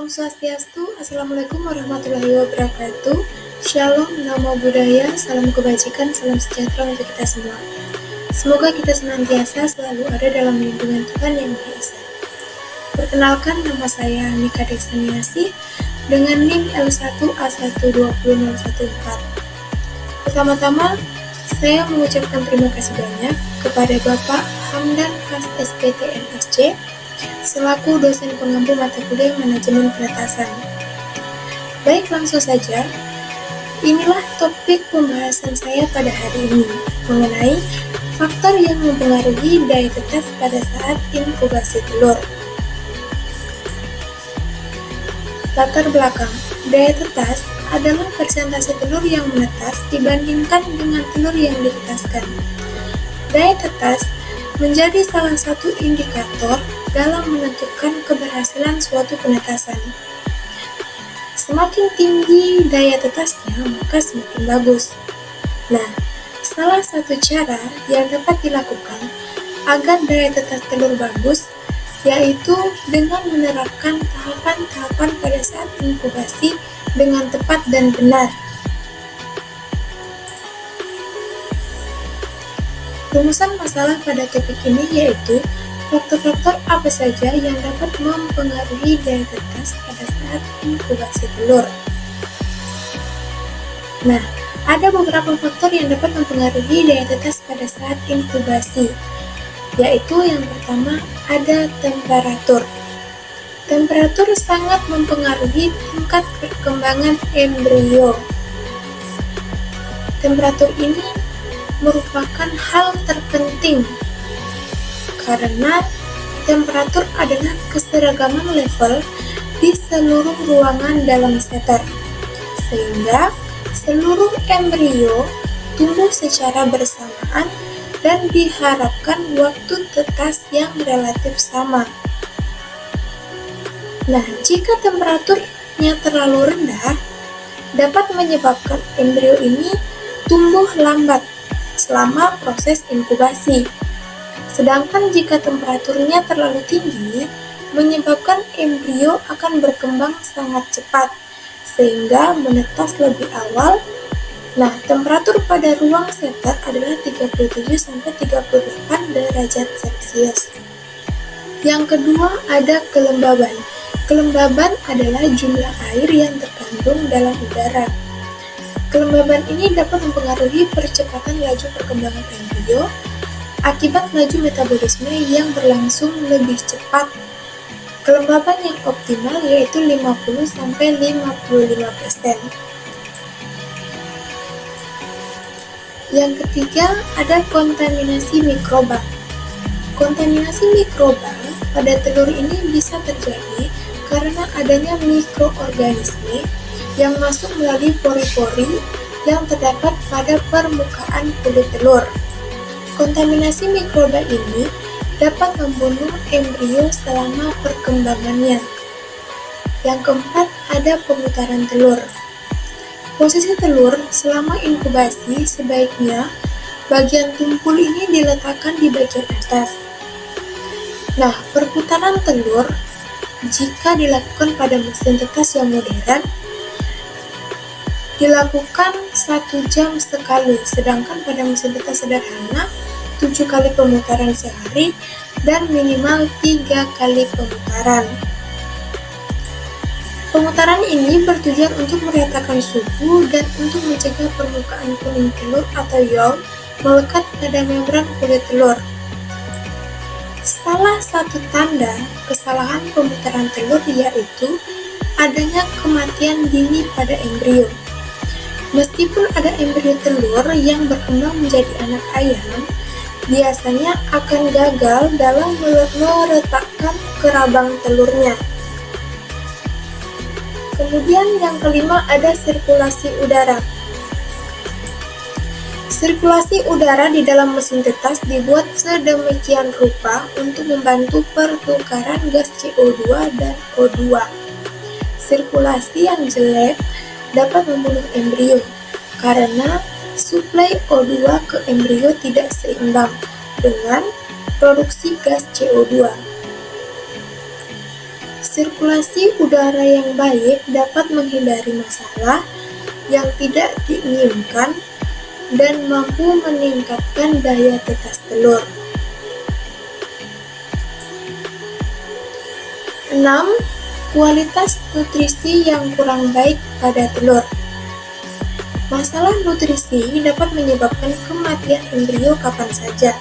Om Swastiastu, Assalamualaikum warahmatullahi wabarakatuh. Shalom, namo buddhaya, salam kebajikan, salam sejahtera untuk kita semua. Semoga kita senantiasa selalu ada dalam lindungan Tuhan Yang Maha Esa. Perkenalkan, nama saya Nika Deksaniasi dengan NIM L1A1201014. Pertama-tama, saya mengucapkan terima kasih banyak kepada Bapak Hamdan Has SPT MSc selaku dosen pengampu mata kuliah manajemen penetasan. Baik, langsung saja. Inilah topik pembahasan saya pada hari ini mengenai faktor yang mempengaruhi daya tetas pada saat inkubasi telur. Latar belakang, daya tetas adalah persentase telur yang menetas dibandingkan dengan telur yang ditetaskan. Daya tetas menjadi salah satu indikator dalam menentukan keberhasilan suatu penetasan. Semakin tinggi daya tetasnya, maka semakin bagus. Nah, salah satu cara yang dapat dilakukan agar daya tetas telur bagus yaitu dengan menerapkan tahapan-tahapan pada saat inkubasi dengan tepat dan benar. Rumusan masalah pada topik ini yaitu faktor-faktor apa saja yang dapat mempengaruhi daya tetas pada saat inkubasi telur. Nah, ada beberapa faktor yang dapat mempengaruhi daya tetas pada saat inkubasi, yaitu yang pertama ada temperatur. Temperatur sangat mempengaruhi tingkat perkembangan embrio. Temperatur ini merupakan hal terpenting karena temperatur adalah keseragaman level di seluruh ruangan dalam seter, sehingga seluruh embrio tumbuh secara bersamaan dan diharapkan waktu tetas yang relatif sama. Nah, jika temperaturnya terlalu rendah, dapat menyebabkan embrio ini tumbuh lambat selama proses inkubasi. Sedangkan jika temperaturnya terlalu tinggi, menyebabkan embrio akan berkembang sangat cepat, sehingga menetas lebih awal. Nah, temperatur pada ruang seter adalah 37-38 derajat Celcius. Yang kedua ada kelembaban. Kelembaban adalah jumlah air yang terkandung dalam udara. Kelembaban ini dapat mempengaruhi percepatan laju perkembangan embrio akibat laju metabolisme yang berlangsung lebih cepat. Kelembaban yang optimal yaitu 50-55%. Yang ketiga ada kontaminasi mikroba. Kontaminasi mikroba pada telur ini bisa terjadi karena adanya mikroorganisme yang masuk melalui pori-pori yang terdapat pada permukaan kulit telur. Kontaminasi mikroba ini dapat membunuh embrio selama perkembangannya. Yang keempat ada pemutaran telur. Posisi telur selama inkubasi sebaiknya bagian tumpul ini diletakkan di bagian atas. Nah, perputaran telur jika dilakukan pada mesin tetas yang modern dilakukan 1 jam sekali, sedangkan pada mesin tetas sederhana 7 kali pemutaran sehari dan minimal 3 kali pemutaran. Pemutaran ini bertujuan untuk meratakan suhu dan untuk mencegah permukaan kuning telur atau yolk melekat pada membran kulit telur. Salah satu tanda kesalahan pemutaran telur yaitu adanya kematian dini pada embrio. Meskipun ada embrio telur yang berkembang menjadi anak ayam, biasanya akan gagal dalam meletakkan kerabang telurnya. Kemudian yang kelima ada sirkulasi udara. Sirkulasi udara di dalam mesin tetas dibuat sedemikian rupa untuk membantu pertukaran gas CO2 dan O2. Sirkulasi yang jelek dapat membunuh embrio karena suplai O2 ke embrio tidak seimbang dengan produksi gas CO2. Sirkulasi udara yang baik dapat menghindari masalah yang tidak diinginkan dan mampu meningkatkan daya tetas telur. 6. Kualitas nutrisi yang kurang baik pada telur. Masalah nutrisi dapat menyebabkan kematian embrio kapan saja,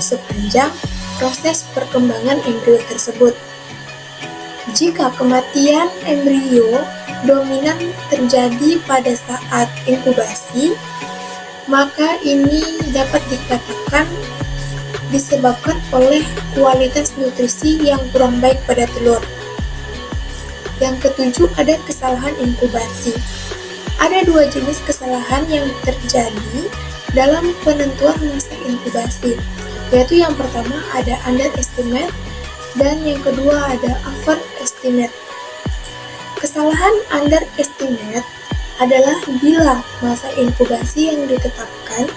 sepanjang proses perkembangan embrio tersebut. Jika kematian embrio dominan terjadi pada saat inkubasi, maka ini dapat dikatakan disebabkan oleh kualitas nutrisi yang kurang baik pada telur. Yang ketujuh, ada kesalahan inkubasi. Ada dua jenis kesalahan yang terjadi dalam penentuan masa inkubasi, yaitu yang pertama ada underestimate dan yang kedua ada overestimate. Kesalahan underestimate adalah bila masa inkubasi yang ditetapkan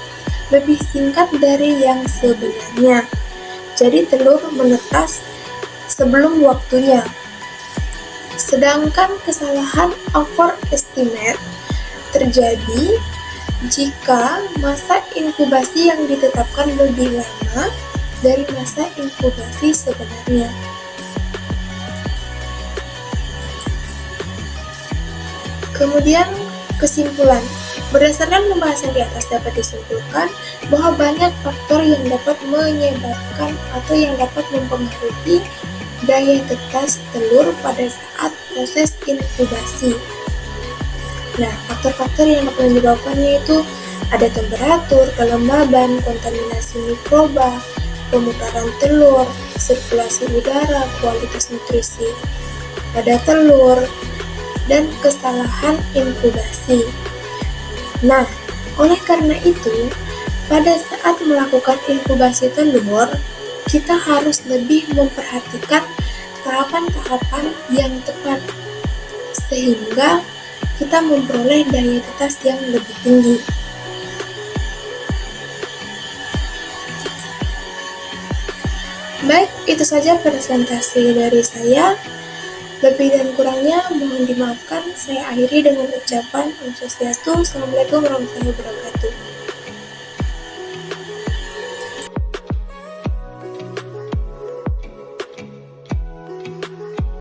lebih singkat dari yang sebenarnya, jadi telur menetas sebelum waktunya. Sedangkan kesalahan overestimate terjadi jika masa inkubasi yang ditetapkan lebih lama dari masa inkubasi sebenarnya. Kemudian kesimpulan. Berdasarkan pembahasan di atas dapat disimpulkan bahwa banyak faktor yang dapat menyebabkan atau yang dapat mempengaruhi daya tetas telur pada saat proses inkubasi. Nah, faktor-faktor yang dapat menyebabkannya itu ada temperatur, kelembaban, kontaminasi mikroba, pemutaran telur, sirkulasi udara, kualitas nutrisi pada telur, dan kesalahan inkubasi. Nah, oleh karena itu, pada saat melakukan inkubasi telur, kita harus lebih memperhatikan tahapan-tahapan yang tepat, sehingga kita memperoleh daya tetas yang lebih tinggi. Baik, itu saja presentasi dari saya. Lebih dan kurangnya mohon dimaafkan. Saya akhiri dengan ucapan Om Swastiastu. Assalamualaikum warahmatullahi wabarakatuh.